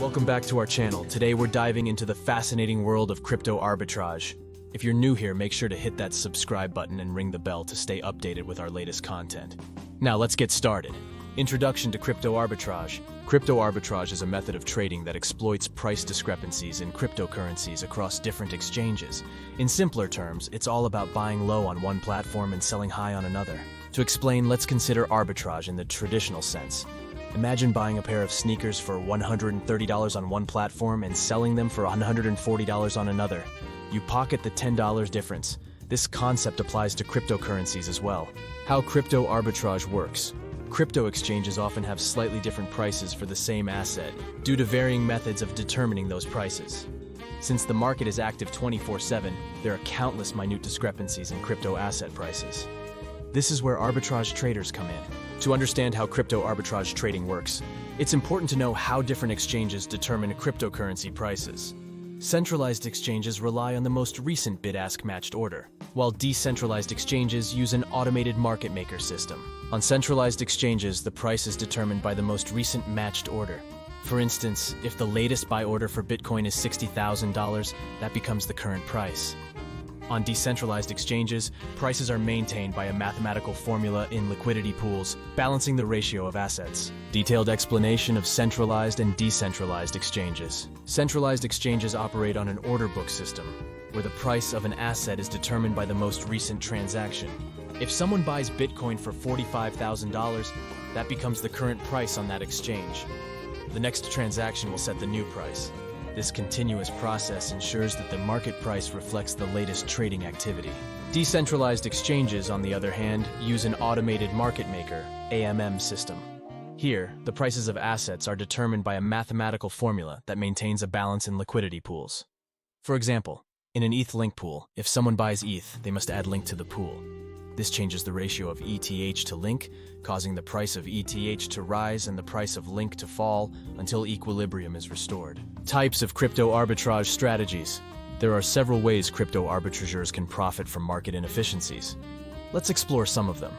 Welcome back to our channel. Today we're diving into the fascinating world of crypto arbitrage. If you're new here, make sure to hit that subscribe button and ring the bell to stay updated with our latest content. Now let's get started. Introduction to crypto arbitrage. Crypto arbitrage is a method of trading that exploits price discrepancies in cryptocurrencies across different exchanges. In simpler terms, it's all about buying low on one platform and selling high on another. To explain, let's consider arbitrage in the traditional sense. Imagine buying a pair of sneakers for $130 on one platform and selling them for $140 on another. You pocket the $10 difference. This concept applies to cryptocurrencies as well. How crypto arbitrage works. Crypto exchanges often have slightly different prices for the same asset, due to varying methods of determining those prices. Since the market is active 24/7, there are countless minute discrepancies in crypto asset prices. This is where arbitrage traders come in. To understand how crypto arbitrage trading works, it's important to know how different exchanges determine cryptocurrency prices. Centralized exchanges rely on the most recent bid-ask matched order, while decentralized exchanges use an automated market maker system. On centralized exchanges, the price is determined by the most recent matched order. For instance, if the latest buy order for Bitcoin is $60,000, that becomes the current price. On decentralized exchanges, prices are maintained by a mathematical formula in liquidity pools, balancing the ratio of assets. Detailed explanation of centralized and decentralized exchanges. Centralized exchanges operate on an order book system, where the price of an asset is determined by the most recent transaction. If someone buys Bitcoin for $45,000, that becomes the current price on that exchange. The next transaction will set the new price. This continuous process ensures that the market price reflects the latest trading activity. Decentralized exchanges, on the other hand, use an automated market maker, AMM system. Here, the prices of assets are determined by a mathematical formula that maintains a balance in liquidity pools. For example, in an ETH link pool, if someone buys ETH, they must add link to the pool. This changes the ratio of ETH to link, causing the price of ETH to rise and the price of link to fall until equilibrium is restored. Types of crypto arbitrage strategies. There are several ways crypto arbitrageurs can profit from market inefficiencies. Let's explore some of them.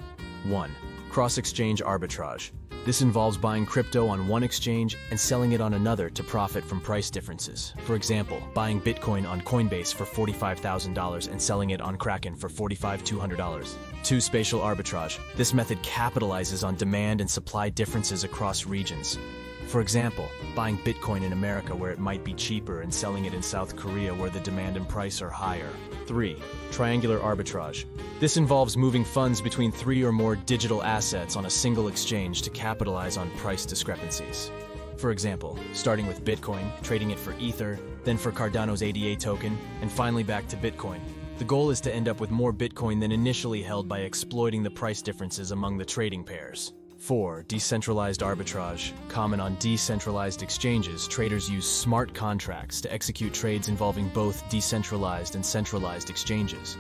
1. Cross-exchange arbitrage. This involves buying crypto on one exchange and selling it on another to profit from price differences. For example, buying Bitcoin on Coinbase for $45,000 and selling it on Kraken for $45,200. 2. Spatial arbitrage. This method capitalizes on demand and supply differences across regions. For example, buying Bitcoin in America where it might be cheaper and selling it in South Korea where the demand and price are higher. 3. Triangular arbitrage. This involves moving funds between 3 or more digital assets on a single exchange to capitalize on price discrepancies. For example, starting with Bitcoin, trading it for Ether, then for Cardano's ADA token, and finally back to Bitcoin. The goal is to end up with more Bitcoin than initially held by exploiting the price differences among the trading pairs. 4. Decentralized arbitrage. Common on decentralized exchanges, traders use smart contracts to execute trades involving both decentralized and centralized exchanges.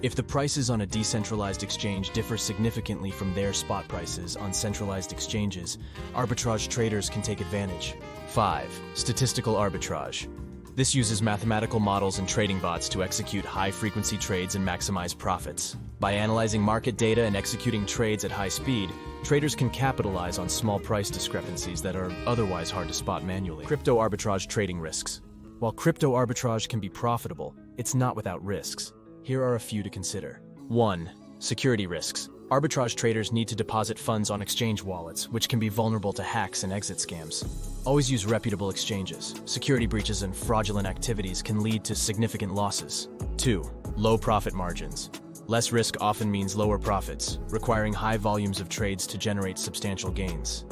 If the prices on a decentralized exchange differ significantly from their spot prices on centralized exchanges, arbitrage traders can take advantage. 5. Statistical arbitrage. This uses mathematical models and trading bots to execute high-frequency trades and maximize profits. By analyzing market data and executing trades at high speed, traders can capitalize on small price discrepancies that are otherwise hard to spot manually. Crypto arbitrage trading risks. While crypto arbitrage can be profitable, it's not without risks. Here are a few to consider. 1. Security risks. Arbitrage traders need to deposit funds on exchange wallets, which can be vulnerable to hacks and exit scams. Always use reputable exchanges. Security breaches and fraudulent activities can lead to significant losses. 2. Low profit margins. Less risk often means lower profits, requiring high volumes of trades to generate substantial gains.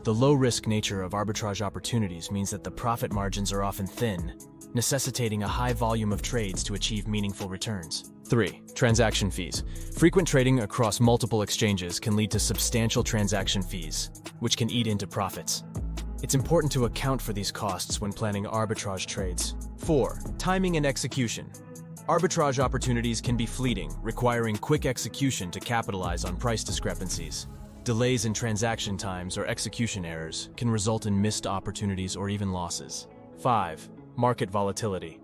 The low-risk nature of arbitrage opportunities means that the profit margins are often thin, necessitating a high volume of trades to achieve meaningful returns. 3. Transaction fees. Frequent trading across multiple exchanges can lead to substantial transaction fees, which can eat into profits. It's important to account for these costs when planning arbitrage trades. 4. Timing and execution. Arbitrage opportunities can be fleeting, requiring quick execution to capitalize on price discrepancies. Delays in transaction times or execution errors can result in missed opportunities or even losses. 5. Market volatility.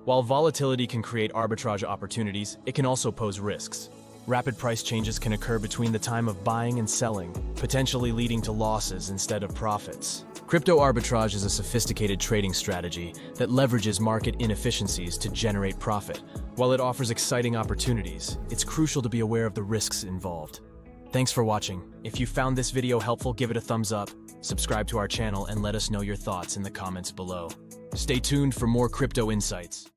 While volatility can create arbitrage opportunities, it can also pose risks. Rapid price changes can occur between the time of buying and selling, potentially leading to losses instead of profits. Crypto arbitrage is a sophisticated trading strategy that leverages market inefficiencies to generate profit. While it offers exciting opportunities, it's crucial to be aware of the risks involved. Thanks for watching. If you found this video helpful, give it a thumbs up, subscribe to our channel, and let us know your thoughts in the comments below. Stay tuned for more crypto insights.